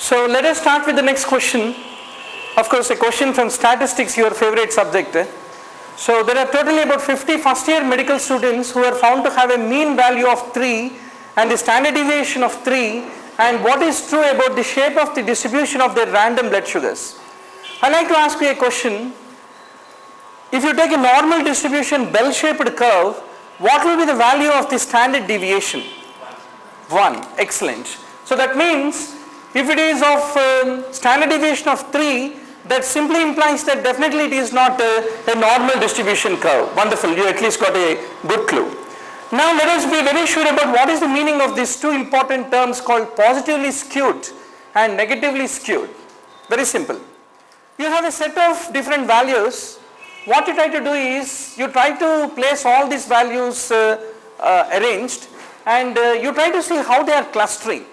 So let us start with the next question. Of course, a question from statistics, your favorite subject. So there are totally about 50 first year medical students who are found to have a mean value of 3 and the standard deviation of 3, and what is true about the shape of the distribution of their random blood sugars. I like to ask you a question. If you take a normal distribution bell-shaped curve, what will be the value of the standard deviation? 1. Excellent. So that means if it is of standard deviation of 3, that simply implies that definitely it is not a normal distribution curve. Wonderful, you at least got a good clue. Now let us be very sure about what is the meaning of these two important terms called positively skewed and negatively skewed. Very simple. You have a set of different values. What you try to do is you try to place all these values arranged, and you try to see how they are clustering.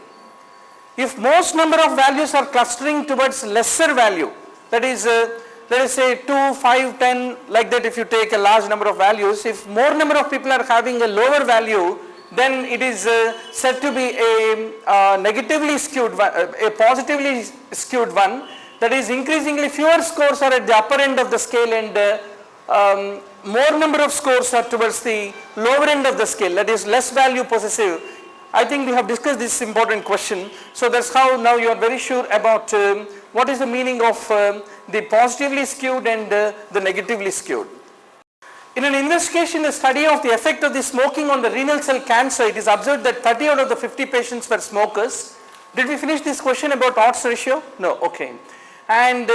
If most number of values are clustering towards lesser value, that is let us say 2, 5, 10, like that, if you take a large number of values, if more number of people are having a lower value, then it is said to be a negatively skewed one, a positively skewed one. That is, increasingly fewer scores are at the upper end of the scale, and more number of scores are towards the lower end of the scale, that is less value possessive. I think we have discussed this important question. So that's how now you are very sure about what is the meaning of the positively skewed and the negatively skewed. In an investigation, a study of the effect of the smoking on the renal cell cancer, it is observed that 30 out of the 50 patients were smokers. Did we finish this question about odds ratio? No, okay. And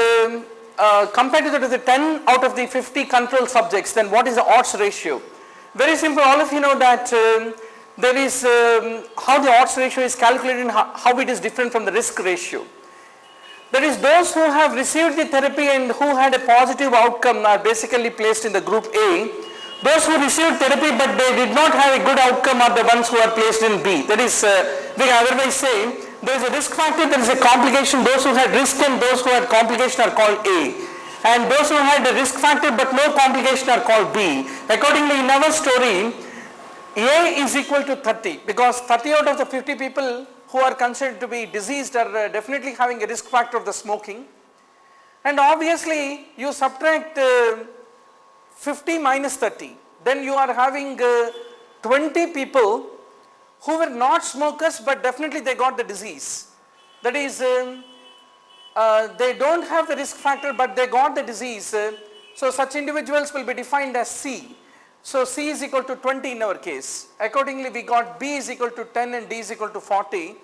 compared to the 10 out of the 50 control subjects, then what is the odds ratio? Very simple, all of you know that there is how the odds ratio is calculated and how it is different from the risk ratio. That is, those who have received the therapy and who had a positive outcome are basically placed in the group A. Those who received therapy but they did not have a good outcome are the ones who are placed in B. That is, we can otherwise say there is a risk factor, there is a complication. Those who had risk and those who had complication are called A. And those who had a risk factor but no complication are called B. Accordingly, in our story, A is equal to 30, because 30 out of the 50 people who are considered to be diseased are definitely having a risk factor of the smoking. And obviously, you subtract 50 minus 30, then you are having 20 people who were not smokers but definitely they got the disease. That is, they don't have the risk factor but they got the disease. So such individuals will be defined as C. So C is equal to 20 in our case. Accordingly, we got B is equal to 10 and D is equal to 40.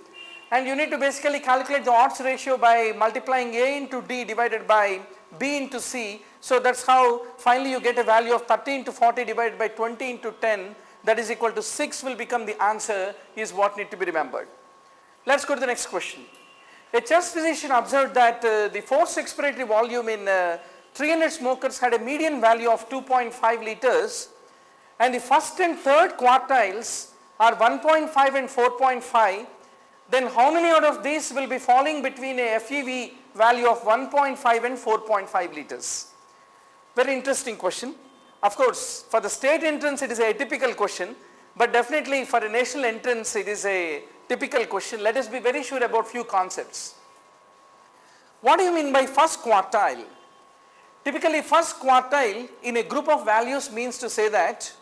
And you need to basically calculate the odds ratio by multiplying A into D divided by B into C. So that's how finally you get a value of 30 into 40 divided by 20 into 10, that is equal to 6 will become the answer, is what need to be remembered. Let's go to the next question. A chest physician observed that the forced expiratory volume in 300 smokers had a median value of 2.5 liters. And the first and third quartiles are 1.5 and 4.5, then how many out of these will be falling between a FEV value of 1.5 and 4.5 liters? Very interesting question. Of course, for the state entrance it is a typical question, but definitely for a national entrance it is a typical question. Let us be very sure about few concepts. What do you mean by first quartile? Typically, first quartile in a group of values means to say that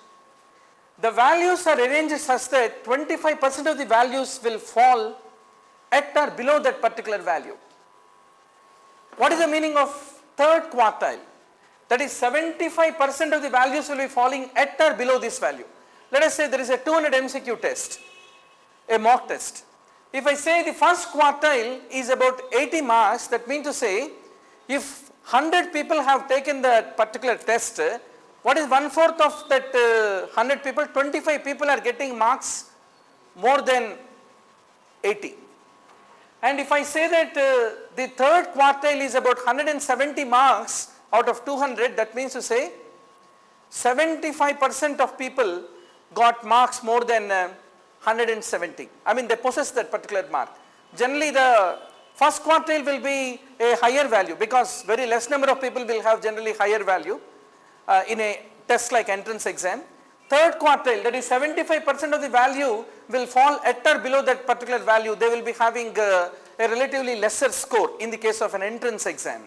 the values are arranged such that 25% of the values will fall at or below that particular value. What is the meaning of third quartile? That is, 75% of the values will be falling at or below this value. Let us say there is a 200 MCQ test, a mock test. If I say the first quartile is about 80 marks, that means to say if 100 people have taken that particular test, what is 1/4 of that 100 people? 25 people are getting marks more than 80. And if I say that the third quartile is about 170 marks out of 200, that means to say 75% of people got marks more than 170. I mean, they possess that particular mark. Generally, the first quartile will be a higher value because very less number of people will have generally higher value in a test like entrance exam. Third quartile, that is 75% of the value will fall at or below that particular value. They will be having a a relatively lesser score in the case of an entrance exam.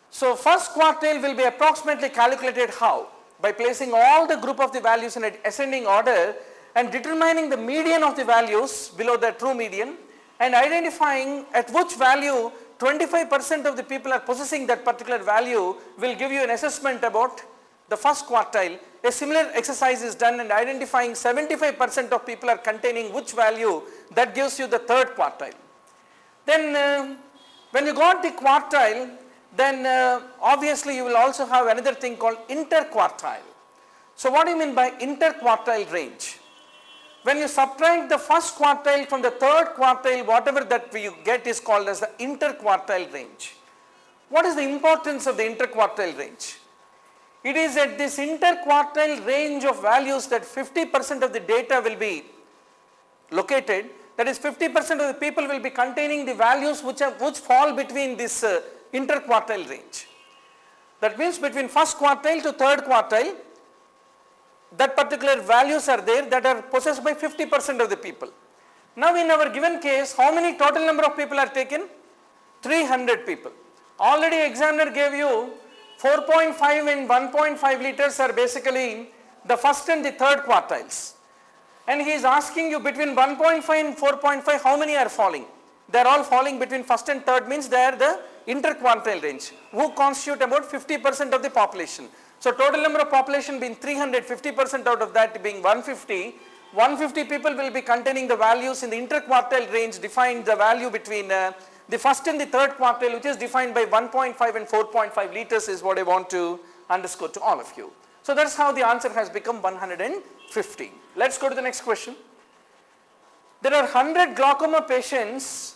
So first quartile will be approximately calculated how? By placing all the group of the values in an ascending order and determining the median of the values below the true median and identifying at which value 25% of the people are possessing that particular value will give you an assessment about the first quartile. A similar exercise is done and identifying 75% of people are containing which value, that gives you the third quartile. Then when you got the quartile, then obviously you will also have another thing called interquartile. So what do you mean by interquartile range? When you subtract the first quartile from the third quartile, whatever that you get is called as the interquartile range. What is the importance of the interquartile range? It is at this interquartile range of values that 50% of the data will be located. That is 50% of the people will be containing the values which fall between this interquartile range. That means between first quartile to third quartile, that particular values are there that are possessed by 50% of the people. Now in our given case, how many total number of people are taken? 300 people. Already examiner gave you 4.5 and 1.5 liters are basically the first and the third quartiles. And he is asking you between 1.5 and 4.5 how many are falling? They are all falling between first and third, means they are the interquartile range, who constitute about 50% of the population. So total number of population being 300, 50% out of that being 150. 150 people will be containing the values in the interquartile range, defined the value between the first and the third quartile, which is defined by 1.5 and 4.5 liters is what I want to underscore to all of you. So that's how the answer has become 150. Let's go to the next question. There are 100 glaucoma patients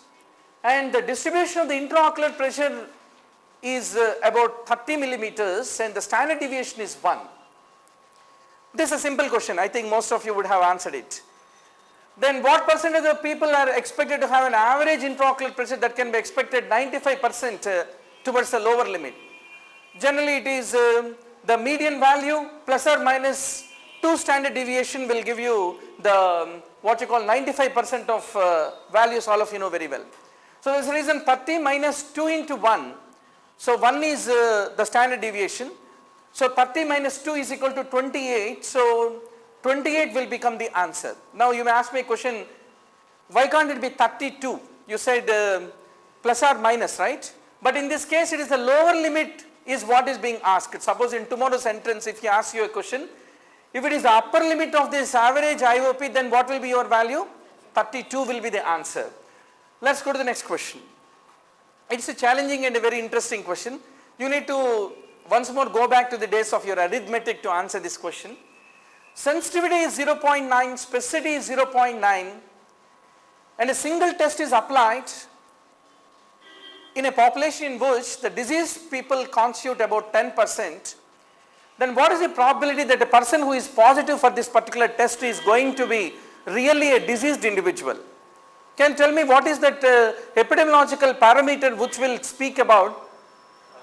and the distribution of the intraocular pressure is about 30 millimeters and the standard deviation is 1. This is a simple question. I think most of you would have answered it. Then what percentage of people are expected to have an average intraocular pressure that can be expected 95% towards the lower limit? Generally it is the median value plus or minus 2 standard deviation will give you the what you call 95% of values, all of you know very well. So this reason 30 minus 2 into 1. So 1 is the standard deviation. So 30 minus 2 is equal to 28. So 28 will become the answer. Now you may ask me a question, why can't it be 32? You said plus or minus, right? But in this case it is the lower limit is what is being asked. Suppose in tomorrow's entrance if he asks you a question, if it is the upper limit of this average IOP, then what will be your value? 32 will be the answer. Let's go to the next question. It's a challenging and a very interesting question. You need to once more go back to the days of your arithmetic to answer this question. Sensitivity is 0.9, specificity is 0.9 and a single test is applied in a population in which the diseased people constitute about 10%. Then what is the probability that a person who is positive for this particular test is going to be really a diseased individual? Can you tell me what is that epidemiological parameter which will speak about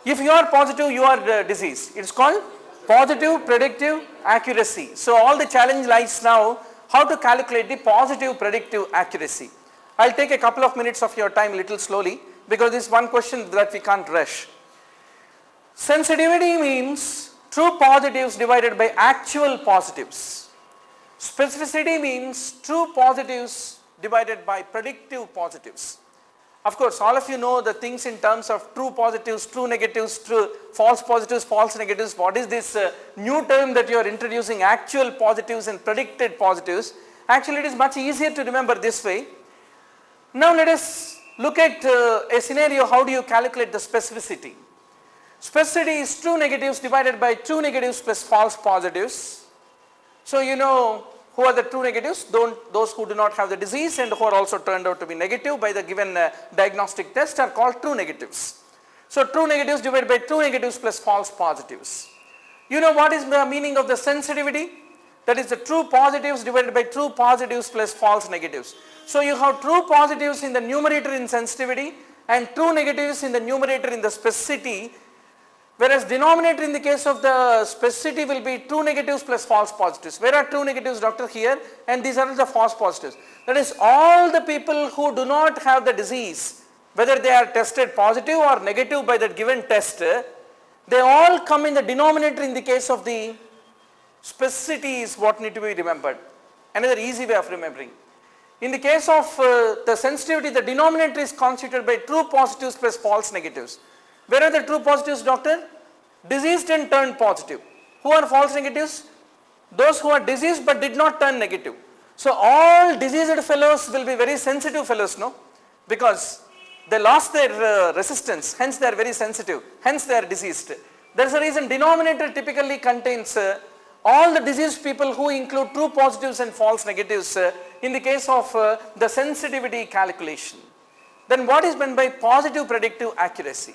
if you are positive you are diseased? It is called positive predictive accuracy. So all the challenge lies now how to calculate the positive predictive accuracy. I will take a couple of minutes of your time little slowly because this is one question that we can't rush. Sensitivity means true positives divided by actual positives. Specificity means true positives divided by predictive positives. Of course, all of you know the things in terms of true positives, true negatives, true false positives, false negatives. What is this new term that you are introducing, actual positives and predicted positives? Actually, it is much easier to remember this way. Now let us look at a scenario, how do you calculate the specificity? Specificity is true negatives divided by true negatives plus false positives. So you know who are the true negatives? Those who do not have the disease and who are also turned out to be negative by the given diagnostic test are called true negatives. So true negatives divided by true negatives plus false positives. You know what is the meaning of the sensitivity? That is the true positives divided by true positives plus false negatives. So you have true positives in the numerator in sensitivity and true negatives in the numerator in the specificity. Whereas denominator in the case of the specificity will be true negatives plus false positives. Where are true negatives, doctor? Here, and these are the false positives. That is, all the people who do not have the disease, whether they are tested positive or negative by that given test, they all come in the denominator in the case of the specificity is what need to be remembered. Another easy way of remembering. In the case of the sensitivity, the denominator is constituted by true positives plus false negatives. Where are the true positives, doctor? Diseased and turned positive. Who are false negatives? Those who are diseased but did not turn negative. So all diseased fellows will be very sensitive fellows, no? Because they lost their resistance, hence they are very sensitive, hence they are diseased. There is a reason denominator typically contains all the diseased people who include true positives and false negatives in the case of the sensitivity calculation. Then what is meant by positive predictive accuracy?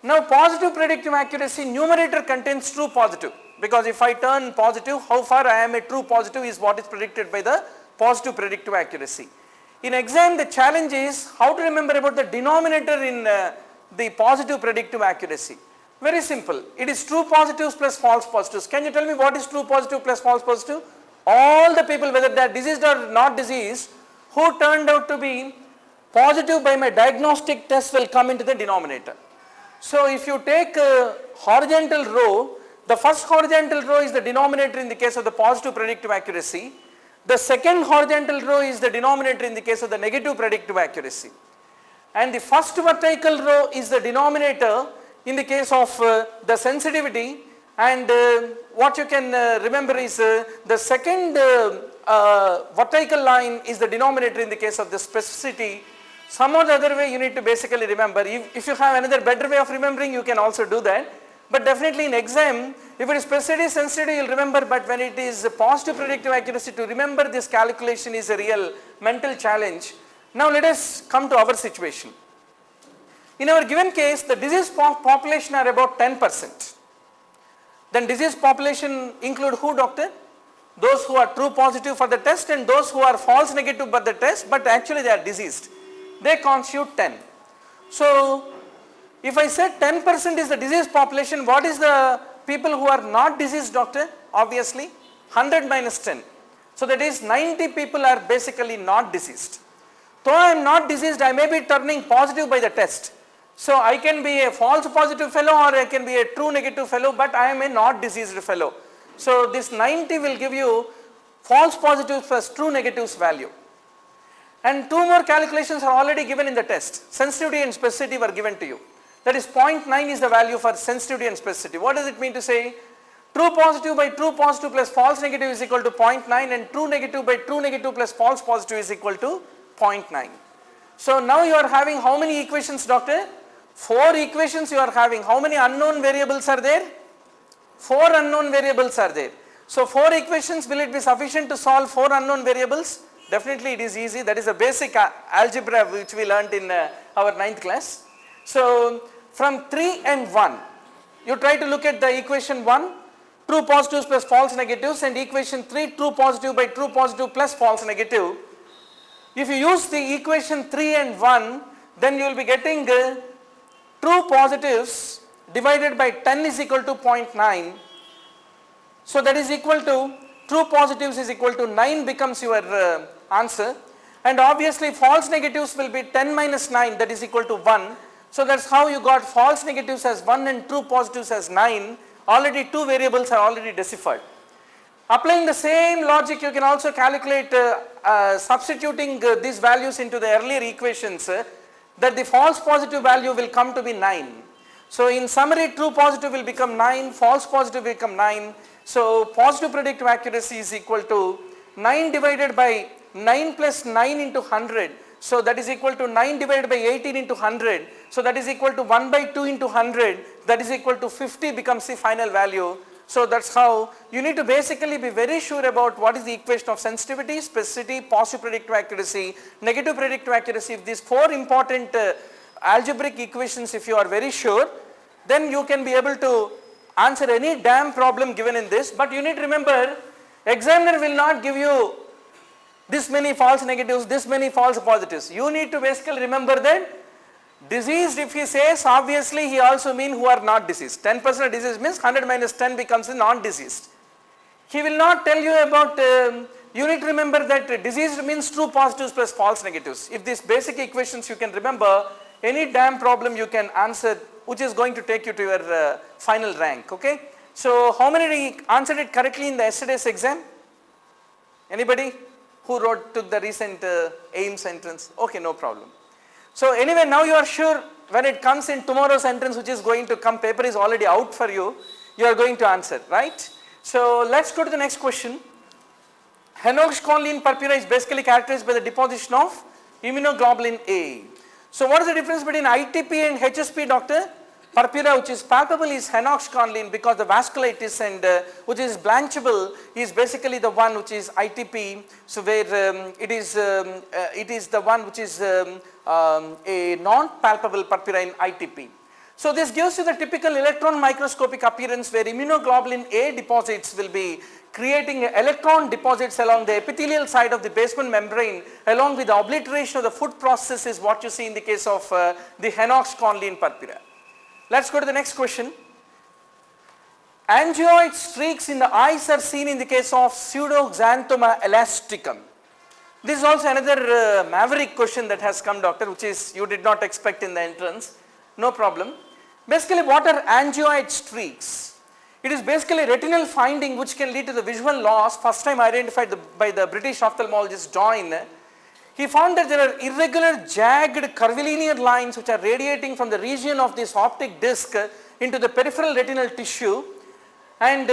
Now positive predictive accuracy, numerator contains true positive, because if I turn positive, how far I am a true positive is what is predicted by the positive predictive accuracy. In exam, the challenge is how to remember about the denominator in the positive predictive accuracy. Very simple, it is true positives plus false positives. Can you tell me what is true positive plus false positive? All the people, whether they are diseased or not diseased, who turned out to be positive by my diagnostic test will come into the denominator. So if you take a horizontal row, the first horizontal row is the denominator in the case of the positive predictive accuracy. The second horizontal row is the denominator in the case of the negative predictive accuracy. And the first vertical row is the denominator in the case of the sensitivity, and what you can remember is the second vertical line is the denominator in the case of the specificity. Some or the other way you need to basically remember. If you have another better way of remembering, you can also do that. But definitely in exam, if it is specificity, sensitivity, you will remember, but when it is positive predictive accuracy, to remember this calculation is a real mental challenge. Now let us come to our situation. In our given case, the disease population are about 10%. Then disease population include who, doctor? Those who are true positive for the test and those who are false negative for the test, but actually they are diseased. They constitute 10. So if I say 10% is the disease population, what is the people who are not diseased, doctor? Obviously 100 minus 10. So that is 90 people are basically not diseased. Though I am not diseased, I may be turning positive by the test. So I can be a false positive fellow or I can be a true negative fellow, but I am a not diseased fellow. So this 90 will give you false positives plus true negatives value. And two more calculations are already given in the test. Sensitivity and specificity were given to you. That is 0.9 is the value for sensitivity and specificity. What does it mean to say? True positive by true positive plus false negative is equal to 0.9, and true negative by true negative plus false positive is equal to 0.9. So now you are having how many equations, doctor? 4 equations you are having. How many unknown variables are there? 4 unknown variables are there. So 4 equations, will it be sufficient to solve 4 unknown variables? Definitely it is easy. That is a basic algebra which we learnt in our 9th class. So from 3 and 1, you try to look at the equation 1, true positives plus false negatives, and equation 3, true positive by true positive plus false negative. If you use the equation 3 and 1, then you will be getting true positives divided by 10 is equal to 0.9. So that is equal to, true positives is equal to 9 becomes your answer, and obviously false negatives will be 10 minus 9, that is equal to 1. So that's how you got false negatives as 1 and true positives as 9. Already 2 variables are already deciphered. Applying the same logic, you can also calculate substituting these values into the earlier equations, that the false positive value will come to be 9. So in summary, true positive will become 9, false positive will become 9. So positive predictive accuracy is equal to 9 divided by 9 plus 9 into 100. So that is equal to 9 divided by 18 into 100. So that is equal to 1 by 2 into 100. That is equal to 50 becomes the final value. So that's how you need to basically be very sure about what is the equation of sensitivity, specificity, positive predictive accuracy, negative predictive accuracy. If these 4 important algebraic equations, if you are very sure, then you can be able to answer any damn problem given in this. But you need to remember, examiner will not give you this many false negatives, this many false positives. You need to basically remember that Diseased if he says, obviously he also mean who are not diseased. 10% of disease means 100 minus 10 becomes a non-diseased. He will not tell you about, you need to remember that diseased means true positives plus false negatives. If these basic equations you can remember, any damn problem you can answer which is going to take you to your final rank, okay. So how many answered it correctly in the yesterday's exam? Anybody who took the recent AIMS entrance? Okay, no problem. So anyway, now you are sure when it comes in tomorrow's entrance which is going to come, paper is already out for you, you are going to answer, right? So let's go to the next question. Henoch-Schönlein purpura is basically characterized by the deposition of immunoglobulin A. So what is the difference between ITP and HSP, doctor? Purpura which is palpable is Henoch-Schönlein because the vasculitis and which is blanchable is basically the one which is ITP. So where it is the one which is a non-palpable purpura in ITP. So this gives you the typical electron microscopic appearance where immunoglobulin A deposits will be creating electron deposits along the epithelial side of the basement membrane along with the obliteration of the foot process is what you see in the case of the Henoch-Schönlein purpura. Let's go to the next question. Angioid streaks in the eyes are seen in the case of pseudoxanthoma elasticum. This is also another maverick question that has come, doctor, which is you did not expect in the entrance. No problem. Basically, what are angioid streaks? It is basically retinal finding which can lead to the visual loss, first time identified by the British ophthalmologist Doyne. He found that there are irregular jagged curvilinear lines which are radiating from the region of this optic disc into the peripheral retinal tissue, and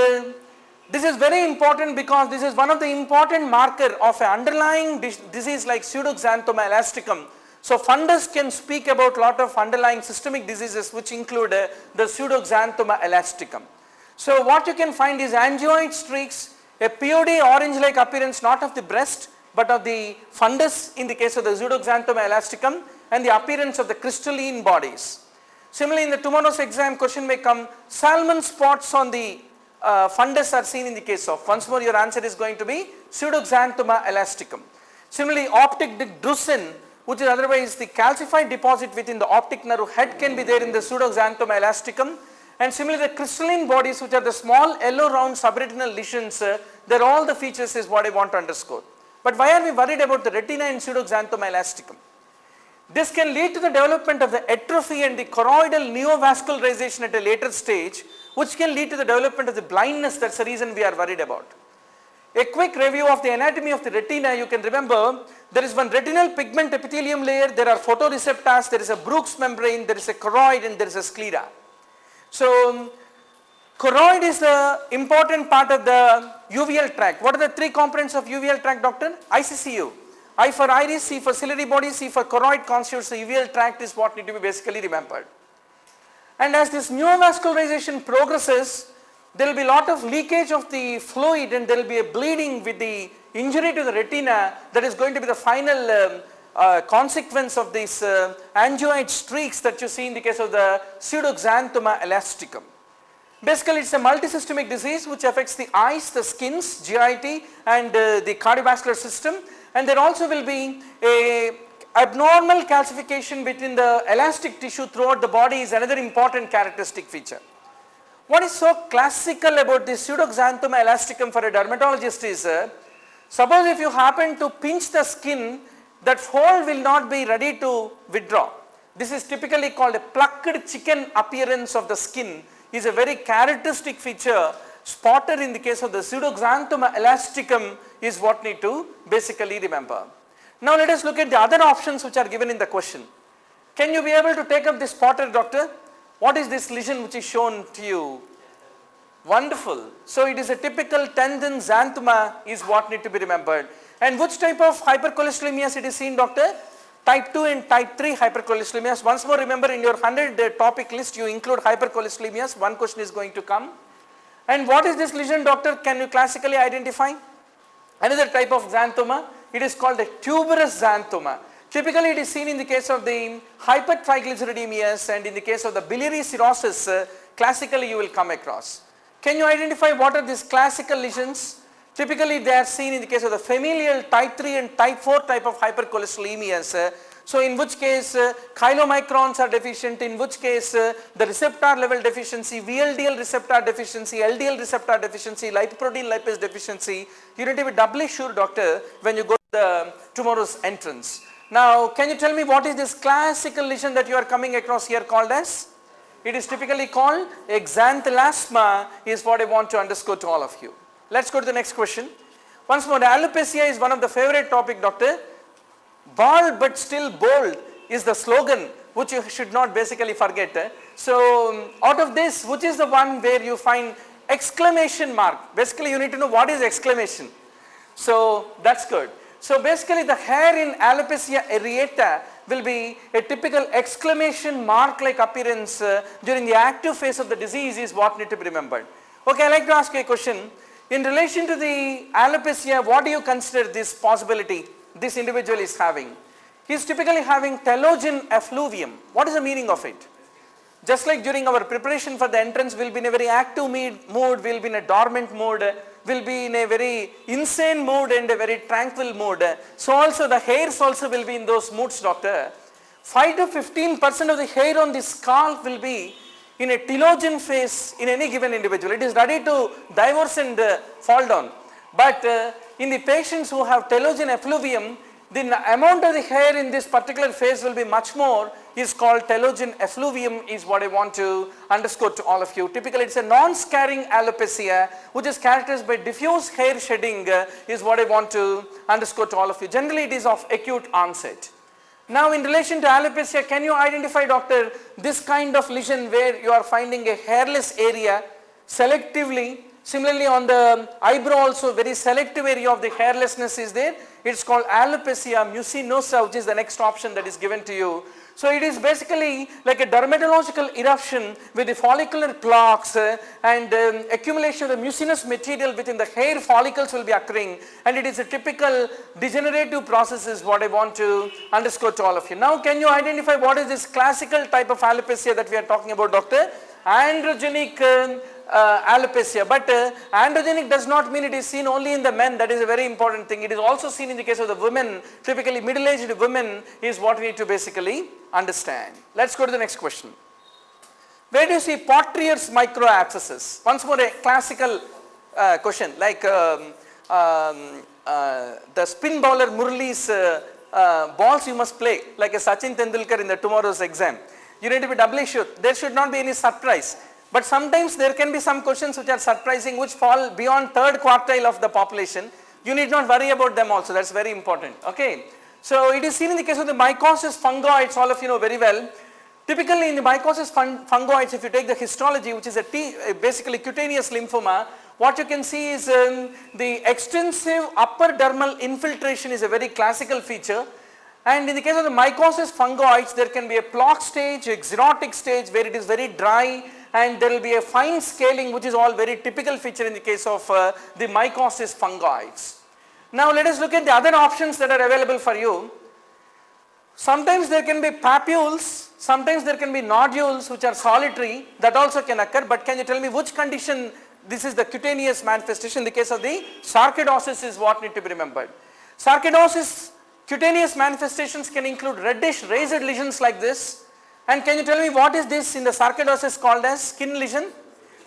this is very important because this is one of the important marker of an underlying disease like pseudoxanthoma elasticum. So fundus can speak about lot of underlying systemic diseases which include the pseudoxanthoma elasticum. So what you can find is angioid streaks, a POD orange-like appearance not of the breast but of the fundus in the case of the pseudoxanthoma elasticum, and the appearance of the crystalline bodies. Similarly, in the tomorrow's exam question may come, salmon spots on the fundus are seen in the case of, once more your answer is going to be pseudoxanthoma elasticum. Similarly, optic disc drusen, which is otherwise the calcified deposit within the optic nerve head, can be there in the pseudoxanthoma elasticum. And similarly, the crystalline bodies, which are the small yellow round subretinal lesions, they're all the features is what I want to underscore. But why are we worried about the retina and pseudoxanthoma elasticum? This can lead to the development of the atrophy and the choroidal neovascularization at a later stage, which can lead to the development of the blindness. That's the reason we are worried about. A quick review of the anatomy of the retina, you can remember there is one retinal pigment epithelium layer, there are photoreceptors, there is a Bruch's membrane, there is a choroid, and there is a sclera. So choroid is the important part of the uveal tract. What are the three components of uveal tract, doctor? ICCU. I for iris, C for ciliary body, C for choroid constitutes the uveal tract is what need to be basically remembered. And as this neovascularization progresses, there will be lot of leakage of the fluid and there will be a bleeding with the injury to the retina that is going to be the final consequence of these angioid streaks that you see in the case of the pseudoxanthoma elasticum. Basically, it's a multisystemic disease which affects the eyes, the skins, GIT, and the cardiovascular system. And there also will be a abnormal calcification between the elastic tissue throughout the body is another important characteristic feature. What is so classical about this pseudoxanthoma elasticum for a dermatologist is, suppose if you happen to pinch the skin, that fold will not be ready to withdraw. This is typically called a plucked chicken appearance of the skin, is a very characteristic feature spotted in the case of the pseudoxanthoma elasticum is what need to basically remember. Now let us look at the other options which are given in the question. Can you be able to take up this spotted, doctor? What is this lesion which is shown to you? Wonderful. So it is a typical tendon xanthoma is what need to be remembered. And which type of hypercholesterolemias it is seen, doctor? Type 2 and type 3 hypercholesterolemias. Once more remember, in your 100 topic list you include hypercholesterolemias. One question is going to come. And what is this lesion, doctor? Can you classically identify? Another type of xanthoma, it is called a tuberous xanthoma. Typically it is seen in the case of the hypertriglyceridemias and in the case of the biliary cirrhosis, classically you will come across. Can you identify what are these classical lesions? Typically they are seen in the case of the familial type 3 and type 4 type of hypercholesterolemias. So in which case chylomicrons are deficient, in which case the receptor level deficiency, VLDL receptor deficiency, LDL receptor deficiency, lipoprotein lipase deficiency, you need to be doubly sure, doctor, when you go to the tomorrow's entrance. Now can you tell me what is this classical lesion that you are coming across here called as? It is typically called xanthelasma is what I want to underscore to all of you. Let's go to the next question. Once more, alopecia is one of the favorite topic, doctor. Bald but still bold is the slogan which you should not basically forget. So out of this, which is the one where you find exclamation mark? Basically you need to know what is exclamation. So that's good. So basically the hair in alopecia areata will be a typical exclamation mark like appearance during the active phase of the disease is what need to be remembered. Okay, I like to ask you a question. In relation to the alopecia, what do you consider this possibility this individual is having? He is typically having telogen effluvium. What is the meaning of it? Just like during our preparation for the entrance, we will be in a very active mood, we will be in a dormant mood, we will be in a very insane mood and a very tranquil mood. So also the hairs also will be in those moods, doctor. 5 to 15% of the hair on the scalp will be in a telogen phase in any given individual. It is ready to divorce and fall down. But in the patients who have telogen effluvium, the amount of the hair in this particular phase will be much more, is called telogen effluvium is what I want to underscore to all of you. Typically it is a non-scarring alopecia which is characterized by diffuse hair shedding is what I want to underscore to all of you. Generally it is of acute onset. Now in relation to alopecia, can you identify, doctor, this kind of lesion where you are finding a hairless area selectively? Similarly on the eyebrow also very selective area of the hairlessness is there. It is called alopecia mucinosa, which is the next option that is given to you. So it is basically like a dermatological eruption with the follicular plaques and accumulation of the mucinous material within the hair follicles will be occurring, and it is a typical degenerative process is what I want to underscore to all of you. Now can you identify what is this classical type of alopecia that we are talking about, doctor? Androgenic alopecia, but androgenic does not mean it is seen only in the men. That is a very important thing. It is also seen in the case of the women. Typically middle-aged women is what we need to basically understand. Let's go to the next question. Where do you see Potrier's microabscesses? Once more a classical question like the spin bowler Murali's balls you must play like a Sachin Tendulkar in the tomorrow's exam. You need to be doubly sure. There should not be any surprise. But sometimes there can be some questions which are surprising which fall beyond third quartile of the population. You need not worry about them also, that is very important. Okay. So it is seen in the case of the mycosis fungoides, all of you know very well. Typically in the mycosis fungoides, if you take the histology, which is a basically cutaneous lymphoma, what you can see is the extensive upper dermal infiltration is a very classical feature. And in the case of the mycosis fungoides, there can be a plaque stage, a xerotic stage where it is very dry, and there will be a fine scaling which is all very typical feature in the case of the mycosis fungoides. Now let us look at the other options that are available for you. Sometimes there can be papules, sometimes there can be nodules which are solitary, that also can occur, but can you tell me which condition this is the cutaneous manifestation? In the case of the sarcoidosis is what need to be remembered. Sarcoidosis cutaneous manifestations can include reddish raised lesions like this. And can you tell me what is this in the sarcoidosis called as skin lesion?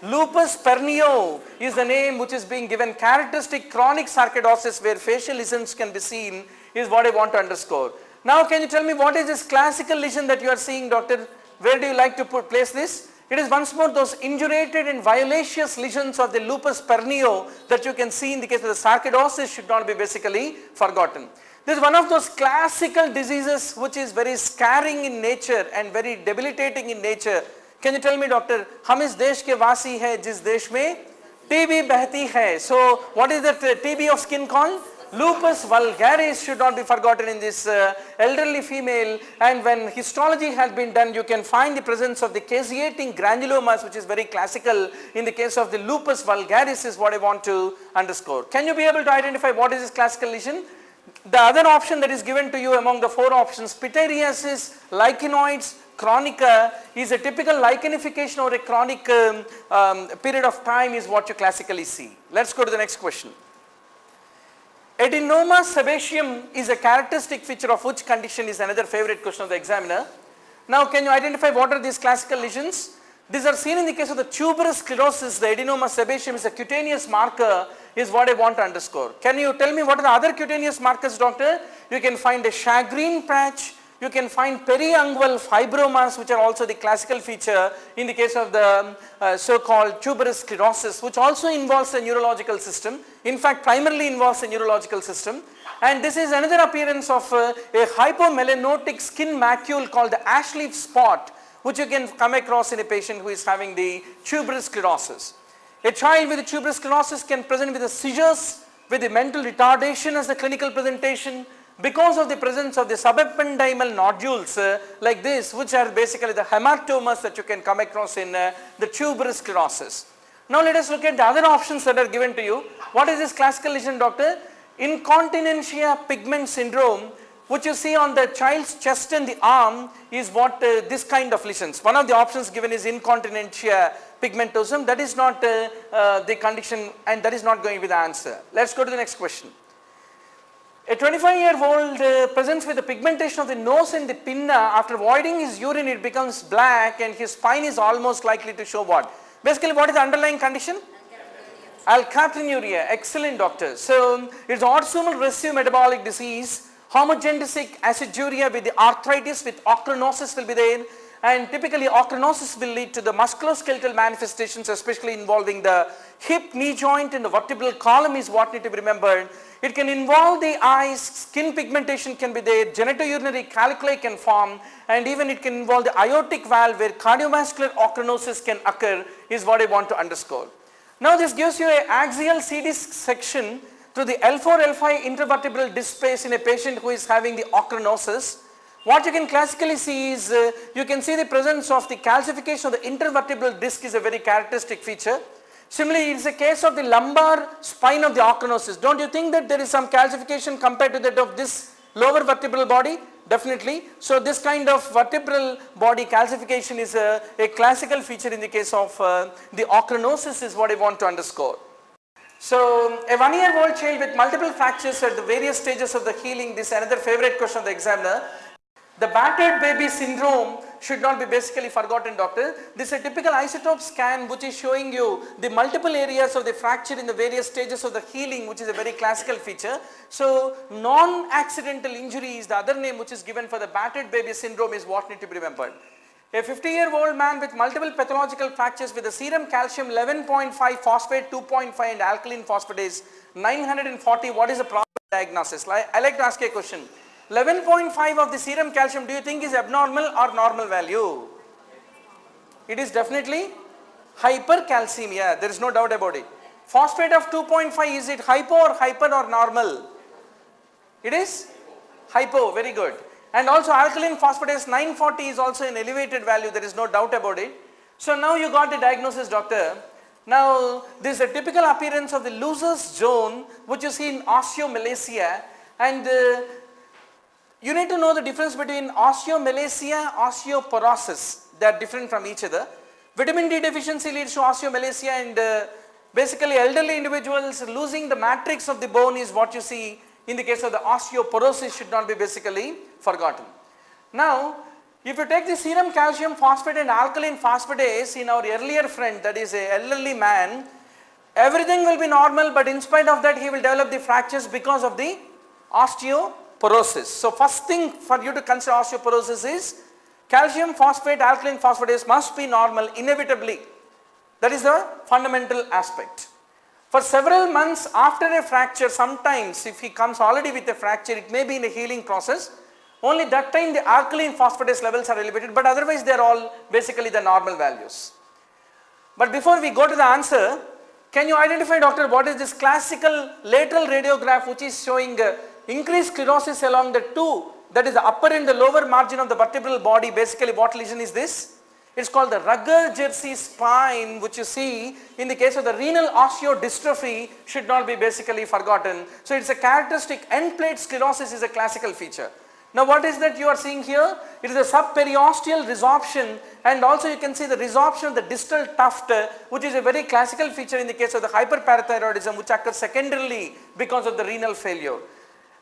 Lupus pernio is the name which is being given. Characteristic chronic sarcoidosis where facial lesions can be seen is what I want to underscore. Now can you tell me what is this classical lesion that you are seeing, doctor? Where do you like to place this? It is once more those indurated and violaceous lesions of the lupus pernio that you can see in the case of the sarcoidosis should not be basically forgotten. This is one of those classical diseases which is very scarring in nature and very debilitating in nature. Can you tell me, doctor, हम इस देश के वासी हैं जिस देश में TB बहती है. So what is that TB of skin called? Lupus vulgaris should not be forgotten in this elderly female, and when histology has been done you can find the presence of the caseating granulomas which is very classical in the case of the lupus vulgaris is what I want to underscore. Can you be able to identify what is this classical lesion? The other option that is given to you among the 4 options, pityriasis, lichenoids, chronica is a typical lichenification or a chronic period of time is what you classically see. Let's go to the next question. Adenoma sebaceum is a characteristic feature of which condition is another favorite question of the examiner. Now can you identify what are these classical lesions? These are seen in the case of the tuberous sclerosis. The adenoma sebaceum is a cutaneous marker is what I want to underscore. Can you tell me what are the other cutaneous markers, doctor? You can find a shagreen patch, you can find periungual fibromas, which are also the classical feature in the case of the so-called tuberous sclerosis, which also involves the neurological system. In fact, primarily involves the neurological system. And this is another appearance of a hypomelanotic skin macule called the ash leaf spot, which you can come across in a patient who is having the tuberous sclerosis. A child with the tuberous sclerosis can present with the seizures, with the mental retardation as the clinical presentation, because of the presence of the subependymal nodules like this, which are basically the hematomas that you can come across in the tuberous sclerosis. Now let us look at the other options that are given to you. What is this classical lesion, doctor? Incontinentia pigment syndrome, which you see on the child's chest and the arm, is what this kind of lesions. One of the options given is incontinentia pigmentosum. That is not the condition, and that is not going to be the answer. Let's go to the next question. A 25-year-old presents with the pigmentation of the nose and the pinna. After voiding his urine, it becomes black and his spine is almost likely to show what? Basically, what is the underlying condition? Alkaptonuria. Excellent, doctor. So, it's autosomal recessive metabolic disease. Homogenesic aciduria with the arthritis with ochronosis will be there, and typically ochronosis will lead to the musculoskeletal manifestations, especially involving the hip, knee joint and the vertebral column is what need to be remembered. It can involve the eyes, skin pigmentation can be there, genitourinary calculi can form, and even it can involve the aortic valve where cardiovascular ochronosis can occur is what I want to underscore. Now this gives you an axial C disc section through the L4, L5 intervertebral disc space in a patient who is having the ochronosis. What you can classically see is, you can see the presence of the calcification of the intervertebral disc is a very characteristic feature. Similarly, it is a case of the lumbar spine of the ochronosis. Don't you think that there is some calcification compared to that of this lower vertebral body? Definitely. So this kind of vertebral body calcification is a classical feature in the case of the ochronosis is what I want to underscore. So a 1-year-old child with multiple fractures at the various stages of the healing, this is another favorite question of the examiner. The battered baby syndrome should not be basically forgotten, doctor. This is a typical isotope scan which is showing you the multiple areas of the fracture in the various stages of the healing, which is a very classical feature. So non-accidental injury is the other name which is given for the battered baby syndrome is what need to be remembered. A 50-year-old man with multiple pathological fractures with a serum calcium 11.5, phosphate 2.5 and alkaline phosphatase 940, what is the proper diagnosis? I like to ask a question. 11.5 of the serum calcium, do you think is abnormal or normal value? It is definitely hypercalcemia, there is no doubt about it. Phosphate of 2.5, is it hypo or hyper or normal? It is hypo, very good. And also alkaline phosphatase 940 is also an elevated value, there is no doubt about it. So now you got the diagnosis, doctor. Now this is a typical appearance of the Looser's zone which you see in osteomalacia, and you need to know the difference between osteomalacia, osteoporosis. They are different from each other. Vitamin D deficiency leads to osteomalacia, and basically elderly individuals losing the matrix of the bone is what you see in the case of the osteoporosis should not be basically forgotten. Now if you take the serum calcium phosphate and alkaline phosphatase in our earlier friend, that is a elderly man, everything will be normal, but in spite of that he will develop the fractures because of the osteoporosis. So first thing for you to consider osteoporosis is calcium phosphate, alkaline phosphatase must be normal inevitably. That is the fundamental aspect. For several months after a fracture, sometimes if he comes already with a fracture, it may be in a healing process. Only that time the alkaline phosphatase levels are elevated, but otherwise they are all basically the normal values. But before we go to the answer, can you identify, doctor, what is this classical lateral radiograph which is showing increased sclerosis along the two, that is the upper and the lower margin of the vertebral body? Basically what lesion is this? It is called the Rugger-Jersey spine, which you see in the case of the renal osteodystrophy should not be basically forgotten. So it is a characteristic end plate sclerosis is a classical feature. Now what is that you are seeing here? It is a subperiosteal resorption, and also you can see the resorption of the distal tuft, which is a very classical feature in the case of the hyperparathyroidism, which occurs secondarily because of the renal failure.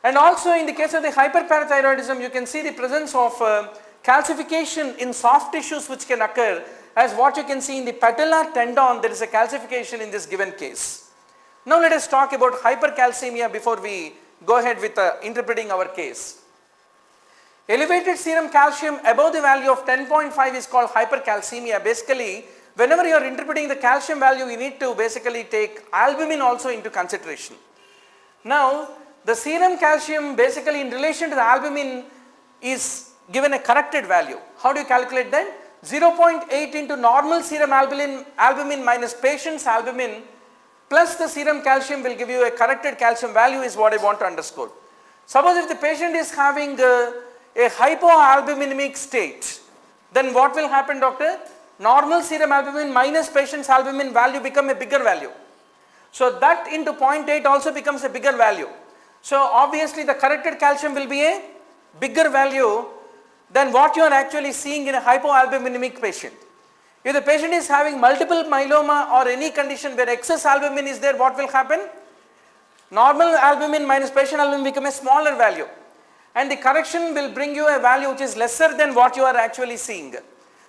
And also in the case of the hyperparathyroidism, you can see the presence of calcification in soft tissues which can occur, as what you can see in the patellar tendon, there is a calcification in this given case. Now let us talk about hypercalcemia before we go ahead with interpreting our case. Elevated serum calcium above the value of 10.5 is called hypercalcemia. Basically, whenever you are interpreting the calcium value, you need to basically take albumin also into consideration. Now, the serum calcium basically in relation to the albumin is given a corrected value. How do you calculate that? 0.8 into normal serum albumin minus patient's albumin plus the serum calcium will give you a corrected calcium value is what I want to underscore. Suppose if the patient is having a hypoalbuminemic state, then what will happen, doctor? Normal serum albumin minus patient's albumin value become a bigger value. So that into 0.8 also becomes a bigger value. So obviously the corrected calcium will be a bigger value than what you are actually seeing in a hypoalbuminemic patient. If the patient is having multiple myeloma or any condition where excess albumin is there, what will happen? Normal albumin minus patient albumin become a smaller value, and the correction will bring you a value which is lesser than what you are actually seeing.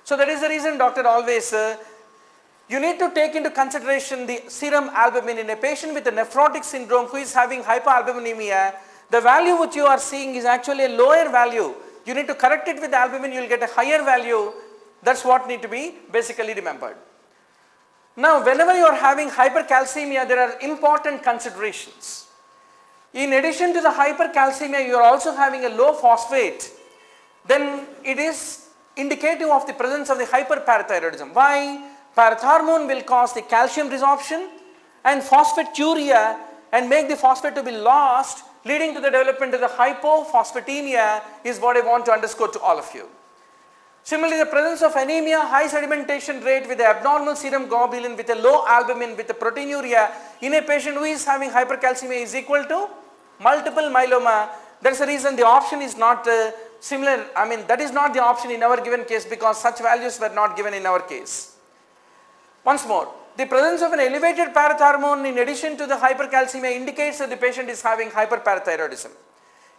So that is the reason, doctor, always you need to take into consideration the serum albumin in a patient with a nephrotic syndrome who is having hypoalbuminemia. The value which you are seeing is actually a lower value. You need to correct it with albumin, you will get a higher value. That's what need to be basically remembered. Now, whenever you are having hypercalcemia, there are important considerations. In addition to the hypercalcemia, you are also having a low phosphate, then it is indicative of the presence of the hyperparathyroidism. Why? Parathormone will cause the calcium resorption and phosphaturia and make the phosphate to be lost, leading to the development of the hypophosphatemia is what I want to underscore to all of you. Similarly, the presence of anemia, high sedimentation rate with the abnormal serum globulin with a low albumin with a proteinuria in a patient who is having hypercalcemia is equal to multiple myeloma. That is the reason the option is not similar. I mean, that is not the option in our given case because such values were not given in our case. Once more, the presence of an elevated parathormone in addition to the hypercalcemia indicates that the patient is having hyperparathyroidism.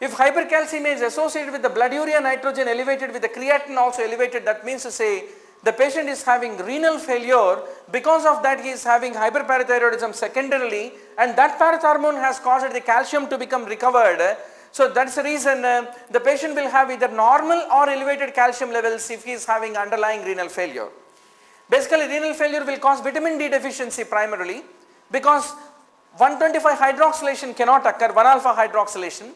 If hypercalcemia is associated with the blood urea nitrogen elevated with the creatinine also elevated, that means to say the patient is having renal failure. Because of that, he is having hyperparathyroidism secondarily, and that parathormone has caused the calcium to become recovered. So that's the reason the patient will have either normal or elevated calcium levels if he is having underlying renal failure. Basically, renal failure will cause vitamin D deficiency primarily because 125 hydroxylation cannot occur, 1-alpha hydroxylation.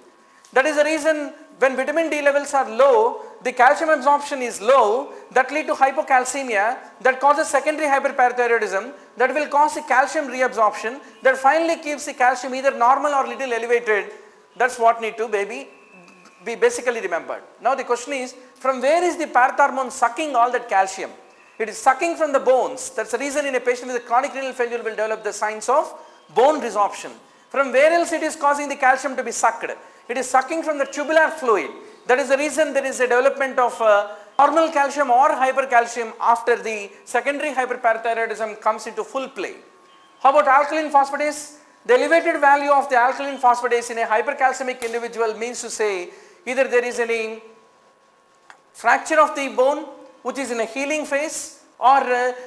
That is the reason when vitamin D levels are low, the calcium absorption is low, that lead to hypocalcemia, that causes secondary hyperparathyroidism, that will cause the calcium reabsorption, that finally keeps the calcium either normal or little elevated. That's what need to be basically remembered. Now the question is, from where is the parathormone sucking all that calcium? It is sucking from the bones. That's the reason in a patient with a chronic renal failure will develop the signs of bone resorption. From where else it is causing the calcium to be sucked? It is sucking from the tubular fluid. That is the reason there is a development of normal calcium or hypercalcium after the secondary hyperparathyroidism comes into full play. How about alkaline phosphatase? The elevated value of the alkaline phosphatase in a hypercalcemic individual means to say either there is any fracture of the bone which is in a healing phase, or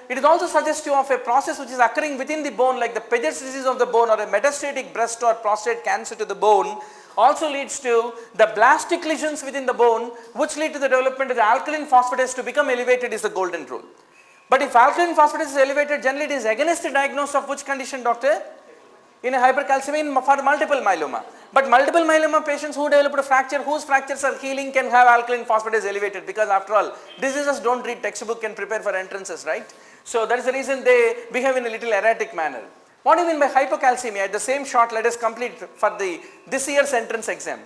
it is also suggestive of a process which is occurring within the bone like the Paget's disease of the bone or a metastatic breast or prostate cancer to the bone. Also leads to the blastic lesions within the bone which lead to the development of the alkaline phosphatase to become elevated is the golden rule. But if alkaline phosphatase is elevated, generally it is against the diagnosis of which condition, doctor? In a hypercalcemia for multiple myeloma. But multiple myeloma patients who developed a fracture, whose fractures are healing, can have alkaline phosphatase elevated because after all, diseases don't read textbook and prepare for entrances, right? So that is the reason they behave in a little erratic manner. What do you mean by hypocalcemia? At the same shot, let us complete for this year's entrance exam.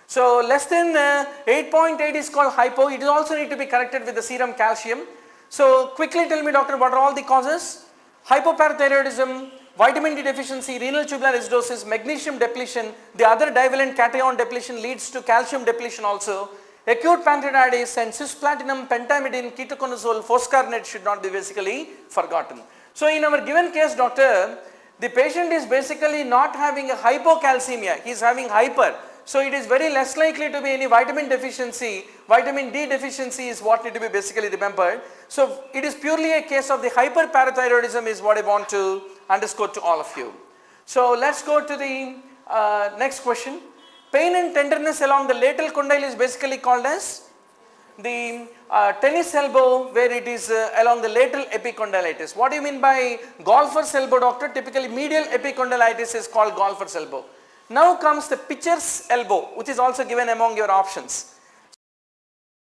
So less than 8.8 is called hypo. It also need to be corrected with the serum calcium. So quickly tell me, doctor, what are all the causes? Hypoparathyroidism, vitamin D deficiency, renal tubular acidosis, magnesium depletion, the other divalent cation depletion leads to calcium depletion also. Acute pancreatitis and cisplatinum, pentamidine, ketoconazole, phoscarnate should not be basically forgotten. So in our given case, doctor, the patient is basically not having a hypocalcemia, he is having hyper. So it is very less likely to be any vitamin deficiency. Vitamin D deficiency is what need to be basically remembered. So it is purely a case of the hyperparathyroidism is what I want to underscore to all of you. So let's go to the next question. Pain and tenderness along the lateral condyle is basically called as the tennis elbow, where it is along the lateral epicondylitis. What do you mean by golfer's elbow, doctor? Typically medial epicondylitis is called golfer's elbow. Now comes the pitcher's elbow, which is also given among your options.